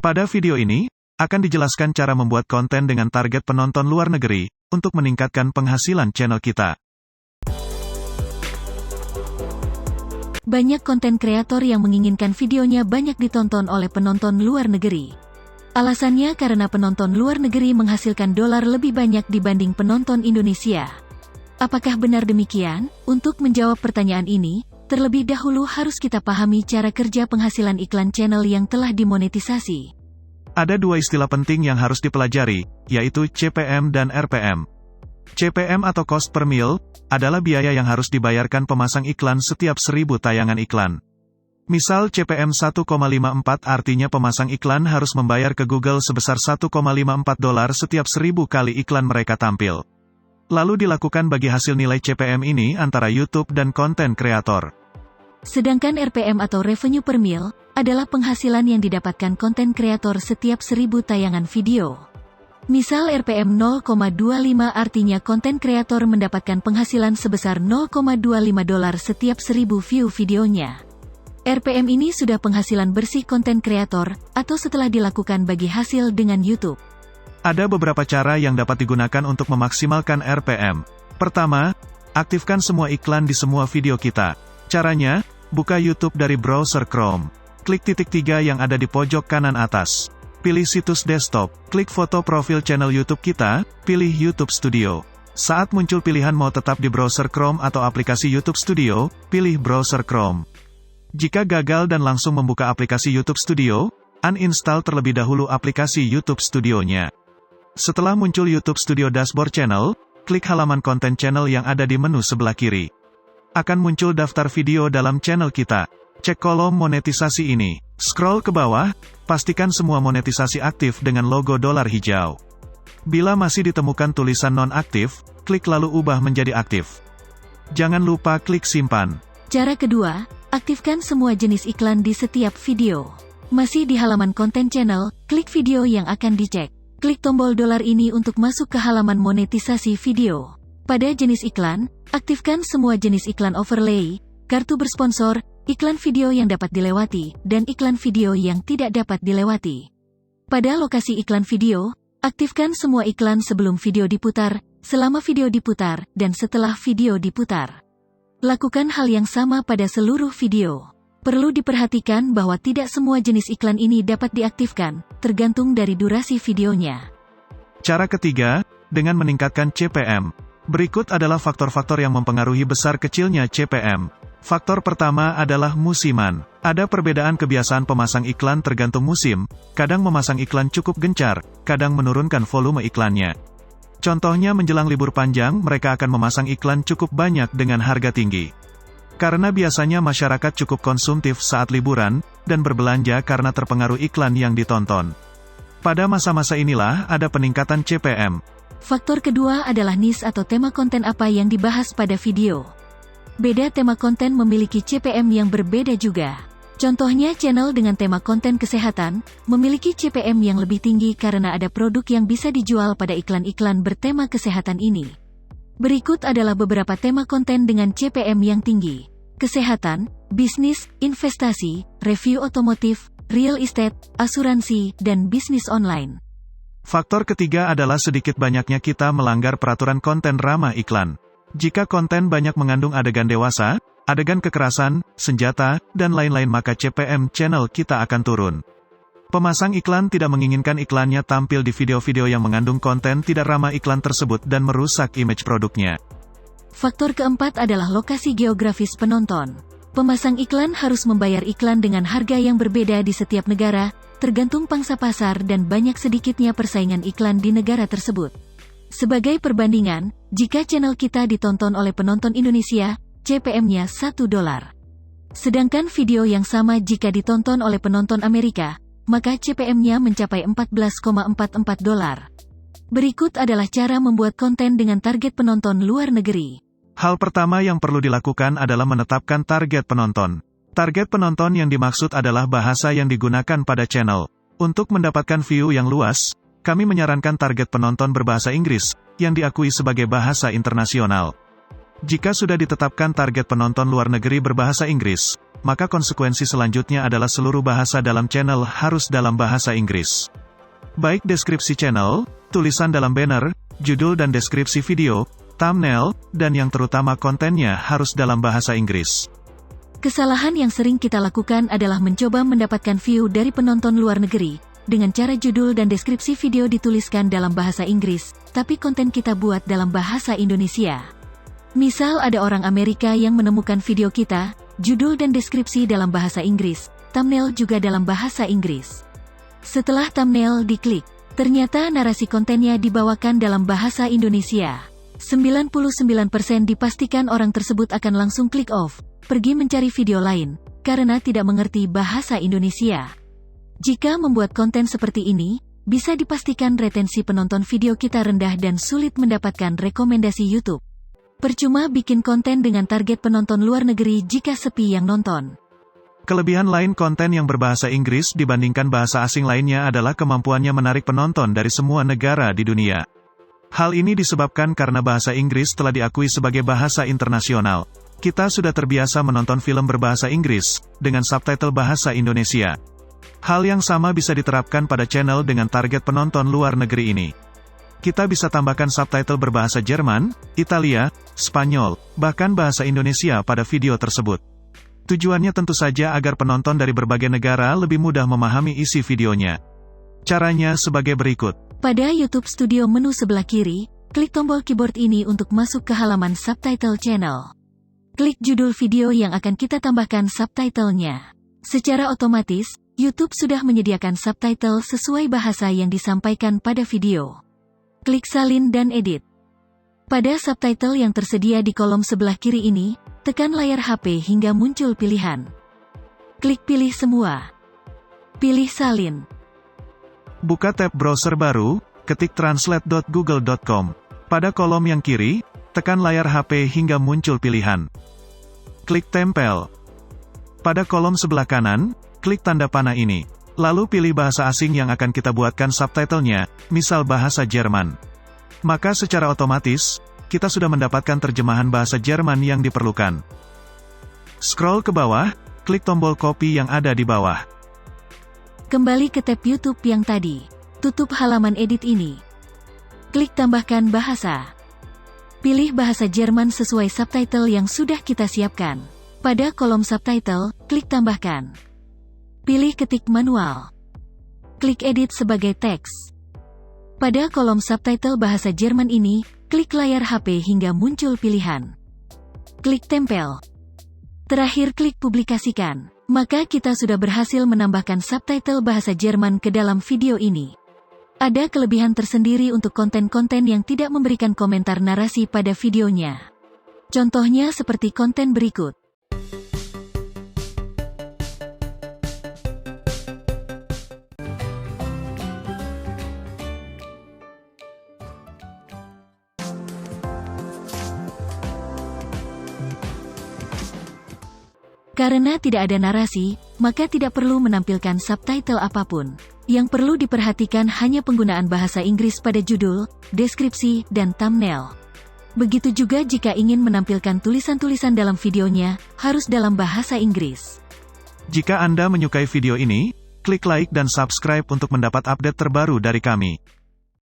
Pada video ini, akan dijelaskan cara membuat konten dengan target penonton luar negeri, untuk meningkatkan penghasilan channel kita. Banyak konten kreator yang menginginkan videonya banyak ditonton oleh penonton luar negeri. Alasannya karena penonton luar negeri menghasilkan dolar lebih banyak dibanding penonton Indonesia. Apakah benar demikian? Untuk menjawab pertanyaan ini, terlebih dahulu harus kita pahami cara kerja penghasilan iklan channel yang telah dimonetisasi. Ada dua istilah penting yang harus dipelajari, yaitu CPM dan RPM. CPM atau cost per mil, adalah biaya yang harus dibayarkan pemasang iklan setiap 1000 tayangan iklan. Misal CPM 1,54 artinya pemasang iklan harus membayar ke Google sebesar $1,54 setiap 1000 kali iklan mereka tampil. Lalu dilakukan bagi hasil nilai CPM ini antara YouTube dan konten kreator. Sedangkan RPM atau revenue per mil, adalah penghasilan yang didapatkan konten kreator setiap 1000 tayangan video. Misal RPM 0,25 artinya konten kreator mendapatkan penghasilan sebesar $0,25 setiap 1000 view videonya. RPM ini sudah penghasilan bersih konten kreator, atau setelah dilakukan bagi hasil dengan YouTube. Ada beberapa cara yang dapat digunakan untuk memaksimalkan RPM. Pertama, aktifkan semua iklan di semua video kita. Caranya, buka YouTube dari browser Chrome. Klik titik 3 yang ada di pojok kanan atas. Pilih situs desktop, klik foto profil channel YouTube kita, pilih YouTube Studio. Saat muncul pilihan mau tetap di browser Chrome atau aplikasi YouTube Studio, pilih browser Chrome. Jika gagal dan langsung membuka aplikasi YouTube Studio, uninstall terlebih dahulu aplikasi YouTube Studio-nya. Setelah muncul YouTube Studio Dashboard Channel, klik halaman konten channel yang ada di menu sebelah kiri. Akan muncul daftar video dalam channel kita. Cek kolom monetisasi ini. Scroll ke bawah, pastikan semua monetisasi aktif dengan logo dolar hijau. Bila masih ditemukan tulisan non-aktif, klik lalu ubah menjadi aktif. Jangan lupa klik simpan. Cara kedua, aktifkan semua jenis iklan di setiap video. Masih di halaman konten channel, klik video yang akan dicek. Klik tombol dolar ini untuk masuk ke halaman monetisasi video. Pada jenis iklan, aktifkan semua jenis iklan overlay, kartu bersponsor, iklan video yang dapat dilewati, dan iklan video yang tidak dapat dilewati. Pada lokasi iklan video, aktifkan semua iklan sebelum video diputar, selama video diputar, dan setelah video diputar. Lakukan hal yang sama pada seluruh video. Perlu diperhatikan bahwa tidak semua jenis iklan ini dapat diaktifkan, tergantung dari durasi videonya. Cara ketiga, dengan meningkatkan CPM. Berikut adalah faktor-faktor yang mempengaruhi besar kecilnya CPM. Faktor pertama adalah musiman. Ada perbedaan kebiasaan pemasang iklan tergantung musim, kadang memasang iklan cukup gencar, kadang menurunkan volume iklannya. Contohnya menjelang libur panjang mereka akan memasang iklan cukup banyak dengan harga tinggi. Karena biasanya masyarakat cukup konsumtif saat liburan, dan berbelanja karena terpengaruh iklan yang ditonton. Pada masa-masa inilah ada peningkatan CPM. Faktor kedua adalah niche atau tema konten apa yang dibahas pada video. Beda tema konten memiliki CPM yang berbeda juga. Contohnya channel dengan tema konten kesehatan, memiliki CPM yang lebih tinggi karena ada produk yang bisa dijual pada iklan-iklan bertema kesehatan ini. Berikut adalah beberapa tema konten dengan CPM yang tinggi. Kesehatan, bisnis, investasi, review otomotif, real estate, asuransi, dan bisnis online. Faktor ketiga adalah sedikit banyaknya kita melanggar peraturan konten ramah iklan. Jika konten banyak mengandung adegan dewasa, adegan kekerasan, senjata, dan lain-lain maka CPM channel kita akan turun. Pemasang iklan tidak menginginkan iklannya tampil di video-video yang mengandung konten tidak ramah iklan tersebut dan merusak image produknya. Faktor keempat adalah lokasi geografis penonton. Pemasang iklan harus membayar iklan dengan harga yang berbeda di setiap negara, tergantung pangsa pasar dan banyak sedikitnya persaingan iklan di negara tersebut. Sebagai perbandingan, jika channel kita ditonton oleh penonton Indonesia, CPM-nya $1. Sedangkan video yang sama jika ditonton oleh penonton Amerika, maka CPM-nya mencapai $14,44. Berikut adalah cara membuat konten dengan target penonton luar negeri. Hal pertama yang perlu dilakukan adalah menetapkan target penonton. Target penonton yang dimaksud adalah bahasa yang digunakan pada channel. Untuk mendapatkan view yang luas, kami menyarankan target penonton berbahasa Inggris, yang diakui sebagai bahasa internasional. Jika sudah ditetapkan target penonton luar negeri berbahasa Inggris, maka konsekuensi selanjutnya adalah seluruh bahasa dalam channel harus dalam bahasa Inggris. Baik deskripsi channel, tulisan dalam banner, judul dan deskripsi video, thumbnail, dan yang terutama kontennya harus dalam bahasa Inggris. Kesalahan yang sering kita lakukan adalah mencoba mendapatkan view dari penonton luar negeri, dengan cara judul dan deskripsi video dituliskan dalam bahasa Inggris, tapi konten kita buat dalam bahasa Indonesia. Misal ada orang Amerika yang menemukan video kita, judul dan deskripsi dalam bahasa Inggris, thumbnail juga dalam bahasa Inggris. Setelah thumbnail diklik, ternyata narasi kontennya dibawakan dalam bahasa Indonesia. 99% dipastikan orang tersebut akan langsung klik off, pergi mencari video lain, karena tidak mengerti bahasa Indonesia. Jika membuat konten seperti ini, bisa dipastikan retensi penonton video kita rendah dan sulit mendapatkan rekomendasi YouTube. Percuma bikin konten dengan target penonton luar negeri jika sepi yang nonton. Kelebihan lain konten yang berbahasa Inggris dibandingkan bahasa asing lainnya adalah kemampuannya menarik penonton dari semua negara di dunia. Hal ini disebabkan karena bahasa Inggris telah diakui sebagai bahasa internasional. Kita sudah terbiasa menonton film berbahasa Inggris, dengan subtitle bahasa Indonesia. Hal yang sama bisa diterapkan pada channel dengan target penonton luar negeri ini. Kita bisa tambahkan subtitle berbahasa Jerman, Italia, Spanyol, bahkan bahasa Indonesia pada video tersebut. Tujuannya tentu saja agar penonton dari berbagai negara lebih mudah memahami isi videonya. Caranya sebagai berikut. Pada YouTube Studio menu sebelah kiri, klik tombol keyboard ini untuk masuk ke halaman subtitle channel. Klik judul video yang akan kita tambahkan subtitlenya. Secara otomatis, YouTube sudah menyediakan subtitle sesuai bahasa yang disampaikan pada video. Klik salin dan edit. Pada subtitle yang tersedia di kolom sebelah kiri ini, tekan layar HP hingga muncul pilihan. Klik pilih semua. Pilih salin. Buka tab browser baru, ketik translate.google.com. Pada kolom yang kiri, tekan layar HP hingga muncul pilihan. Klik tempel. Pada kolom sebelah kanan, klik tanda panah ini. Lalu pilih bahasa asing yang akan kita buatkan subtitlenya, misal bahasa Jerman. Maka secara otomatis, kita sudah mendapatkan terjemahan bahasa Jerman yang diperlukan. Scroll ke bawah, klik tombol copy yang ada di bawah. Kembali ke tab YouTube yang tadi. Tutup halaman edit ini. Klik tambahkan bahasa. Pilih bahasa Jerman sesuai subtitle yang sudah kita siapkan. Pada kolom subtitle, klik tambahkan. Pilih ketik manual. Klik edit sebagai teks. Pada kolom subtitle bahasa Jerman ini, klik layar HP hingga muncul pilihan. Klik tempel. Terakhir klik publikasikan. Maka kita sudah berhasil menambahkan subtitle bahasa Jerman ke dalam video ini. Ada kelebihan tersendiri untuk konten-konten yang tidak memberikan komentar narasi pada videonya. Contohnya seperti konten berikut. Karena tidak ada narasi, maka tidak perlu menampilkan subtitle apapun. Yang perlu diperhatikan hanya penggunaan bahasa Inggris pada judul, deskripsi, dan thumbnail. Begitu juga jika ingin menampilkan tulisan-tulisan dalam videonya, harus dalam bahasa Inggris. Jika Anda menyukai video ini, klik like dan subscribe untuk mendapat update terbaru dari kami.